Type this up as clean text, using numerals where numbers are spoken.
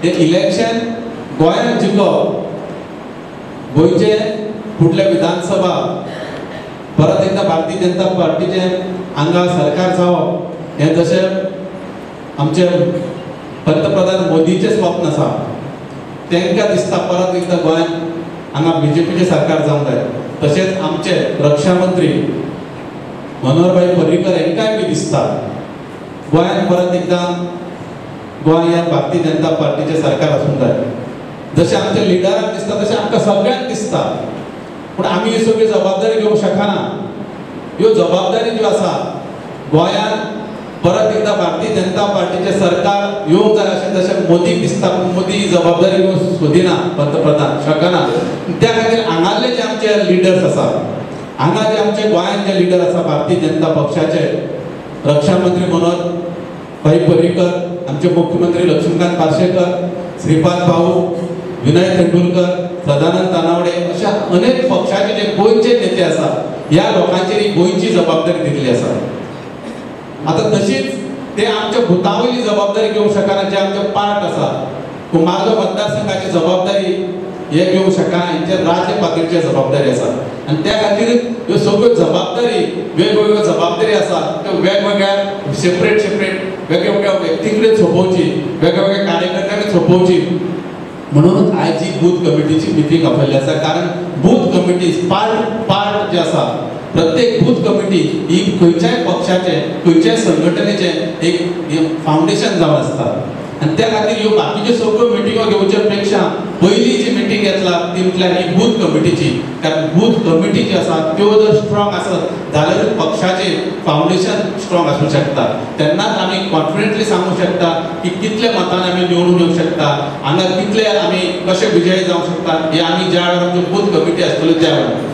हे इलेक्शन गोंयांत जिखप, गोंयचे फुडले विधानसभा परत एकदा भारतीय जनता पार्टीचे हांगा सरकार जावप हे जशें आमचे पंतप्रधान मोदीचे स्वप्न आसा, तांकां दिसता परत एकदा गोंयांत हांगा बीजेपीचे सरकार जावंक जाय। तशेंच आमचे रक्षा मंत्री मनोहरभाई पर्रीकर हांकांय बी दिसता गोंयांत परत एकदा गोंयांत भारतीय जनता पार्टीचे सरकार आसूंक जाय। जशें आमच्या लिडरांक दिसता तशें आमकां सगळ्यांक दिसता, पूण आमी ही सगळी जबाबदारी घेवंक शकना। ह्यो जबाबदारी ज्यो आसा गोंयांत परत एकदा भारतीय जनता पार्टीचे सरकार येवंक जाय अशें जशें मोदीक दिसता, पूण मोदी ही जबाबदारी घेवंक सोदिना, पंतप्रधान शकना। त्या खातीर हांगाले जे आमचे लिडर्स आसा, हांगा जे आमचे गोंयांत जे लिडर आसा भारतीय जनता पक्षाचे, रक्षा मंत्री मनोहरभाई पर्रीकर, आमचे मुख्यमंत्री लक्ष्मीकांत पार्सेकर, श्रीपाद भाऊ, विनय तेंडुलकर, सदानंद तानावडे अशा अनेक पक्षाचे जे गोंयचे नेते आसा, ह्या लोकांचेर ही गोंयची जबाबदारी दिल्ली आसा। आता तशीच ते आमच्या भुतावयली जबाबदारी घेवंक शकना, जे आमचे पार्ट आसा, कुमारगांव मतदारसंघाची जबाबदारी हे घेवंक शकना, हेंचे राज्य पातळीची जबाबदारी आसा। आणि त्या खातीर ह्यो सगळ्यो जबाबदारी वेगवेगळ्यो जबाबदारी आसा त्यो वेगवेगळ्या सेपरेट वेगवेगळ्या व्यक्ती कडेन सोपोवची, वेगवेगळ्या कार्यकर्त्यांक सोपोवची। म्हणून आयज ही बूथ कमिटीची मिटींग आपयल्ली आसा, कारण बूथ कमिटी पार्ट जे आसा, प्रत्येक बूथ कमिटी ही खंयच्याय पक्षाचे खंयच्याय संघटनेचे एक फाउंडेशन जावन आसता। आणि त्या खातीर ह्यो बाकीच्यो सगळ्यो मिटिंगो घेवचे पेक्षा पयली जी मिटींग घेतला ती म्हटल्यार ही बूथ कमिटीची, कारण बूथ कमिटी जी आसा त्यो जर स्ट्रॉंग आसत जाल्यार पक्षाचे फाउंडेशन स्ट्रॉंग आसूंक शकता। तेन्नाच आमी कॉन्फिडेंटली सांगूंक शकता की कितले मतान आमी निवडून येवंक शकता, हांगा कितले आमी कशे विजयी जावंक शकता, हे आमी ज्या वेळार आमची बूथ कमिटी आसतली त्या वेळार